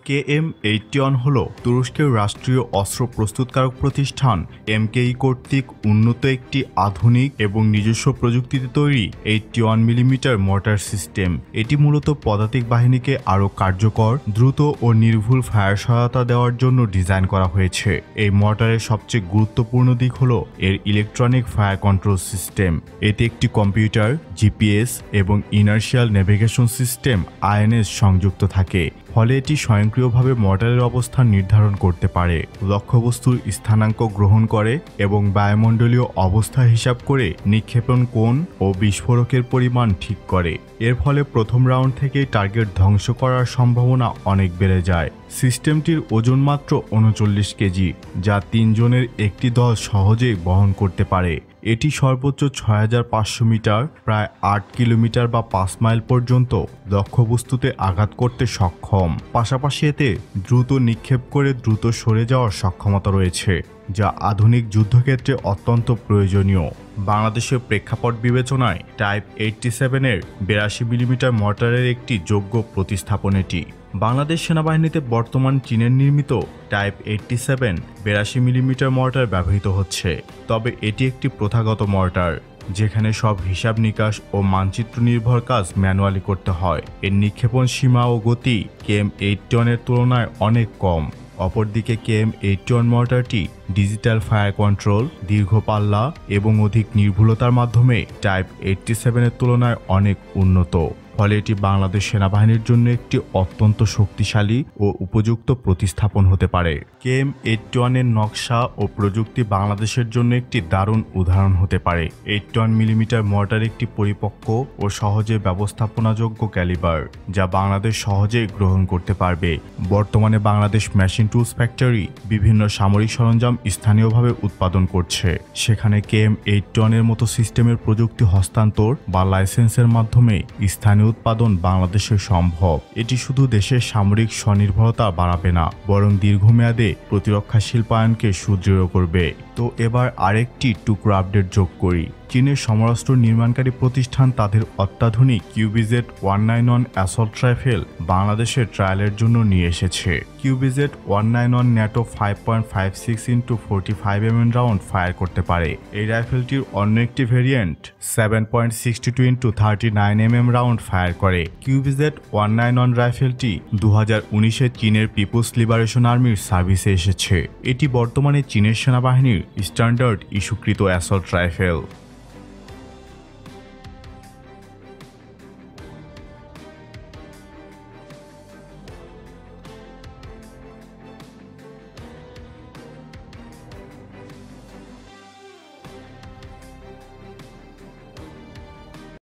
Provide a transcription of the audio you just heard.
KM-81 হল তুরস্কের রাষ্ট্রীয় অস্ত্র প্রস্তুতকারক প্রতিষ্ঠান MKE কর্তৃক উন্নত একটি আধুনিক এবং নিজস্ব প্রযুক্তিতে তৈরি 81 মিলিমিটার মর্টার সিস্টেম। এটি মূলত পদাতিক বাহিনীকে আরও কার্যকর, দ্রুত ও নির্ভুল ফায়ার সহায়তা দেওয়ার জন্য ডিজাইন করা হয়েছে। এই মর্টারের সবচেয়ে গুরুত্বপূর্ণ দিক হল এর ইলেকট্রনিক ফায়ার কন্ট্রোল সিস্টেম। এতে একটি কম্পিউটার, GPS এবং ইনার্শিয়াল নেভিগেশন সিস্টেম INS সংযুক্ত থাকে, ফলে এটি স্বয়ংক্রিয়ভাবে মর্টারের অবস্থান নির্ধারণ করতে পারে, লক্ষ্যবস্তুর স্থানাঙ্ক গ্রহণ করে এবং বায়ুমণ্ডলীয় অবস্থা হিসাব করে নিক্ষেপণ কোণ ও বিস্ফোরকের পরিমাণ ঠিক করে। এর ফলে প্রথম রাউন্ড থেকেই টার্গেট ধ্বংস করার সম্ভাবনা অনেক বেড়ে যায়। সিস্টেমটির ওজন মাত্র 39 কেজি, যা 3 জনের একটি দল সহজেই বহন করতে পারে। এটি সর্বোচ্চ 6500 মিটার, প্রায় 8 কিলোমিটার বা 5 মাইল পর্যন্ত লক্ষ্যবস্তুতে আঘাত করতে সক্ষম। পাশাপাশি এতে দ্রুত নিক্ষেপ করে দ্রুত সরে যাওয়ার সক্ষমতা রয়েছে, যা আধুনিক যুদ্ধক্ষেত্রে অত্যন্ত প্রয়োজনীয়। বাংলাদেশের প্রেক্ষাপট বিবেচনায় টাইপ 87 এর 82 মিলিমিটার মর্টারের একটি যোগ্য প্রতিস্থাপন এটি। বাংলাদেশ সেনাবাহিনীতে বর্তমান চীনের নির্মিত টাইপ 87 82 মিলিমিটার মর্টার ব্যবহৃত হচ্ছে, তবে এটি একটি প্রথাগত মর্টার, যেখানে সব হিসাব নিকাশ ও মানচিত্র নির্ভর কাজ ম্যানুয়ালি করতে হয়। এর নিক্ষেপণ সীমা ও গতি KM-81 এর তুলনায় অনেক কম। অপরদিকে KM-81 মর্টারটি ডিজিটাল ফায়ার কন্ট্রোল, দীর্ঘ পাল্লা এবং অধিক নির্ভুলতার মাধ্যমে টাইপ 87 এর তুলনায় অনেক উন্নত, ফলে এটি বাংলাদেশ সেনাবাহিনীর জন্য একটি অত্যন্ত শক্তিশালী ও উপযুক্ত প্রতিস্থাপন হতে পারে। KM-81 এর নকশা ও প্রযুক্তি বাংলাদেশের জন্য একটি দারুণ উদাহরণ হতে পারে। 81 মিলিমিটার মর্টার একটি পরিপক্ক ও সহজে ব্যবস্থাপনাযোগ্য ক্যালিবার, যা বাংলাদেশ সহজেই গ্রহণ করতে পারবে। বর্তমানে বাংলাদেশ মেশিন টুলস ফ্যাক্টরি বিভিন্ন সামরিক সরঞ্জাম স্থানীয়ভাবে উৎপাদন করছে। সেখানে KM-81 এর মতো সিস্টেমের প্রযুক্তি হস্তান্তর বা লাইসেন্সের মাধ্যমে স্থানীয় উৎপাদন বাংলাদেশে সম্ভব। এটি শুধু দেশের সামরিক স্বনির্ভরতা বাড়াবে না, বরং দীর্ঘমেয়াদে প্রতিরক্ষা শিল্পায়নকে সুদৃঢ় করবে। তো এবার আরেকটি টুকরো আপডেট যোগ করি। চীনের সমরাস্ত্র নির্মাণকারী প্রতিষ্ঠান তাদের অত্যাধুনিক QBZ-191 অ্যাসল্ট রাইফেল বাংলাদেশের ট্রায়ালের জন্য নিয়ে এসেছে। QBZ-191 NATO 5.56 × 45 mm round fire করতে পারে। এই রাইফেলটির অন্য একটি ভেরিয়েন্ট 7.62 × 39 mm রাউন্ড ফায়ার করে। QBZ-191 রাইফেলটি 2019-এ চীনের পিপলস লিবারেশন আর্মির সার্ভিসে এসেছে। এটি বর্তমানে চীনের সেনাবাহিনীর স্ট্যান্ডার্ড ইস্যুকৃত অ্যাসল্ট রাইফেল।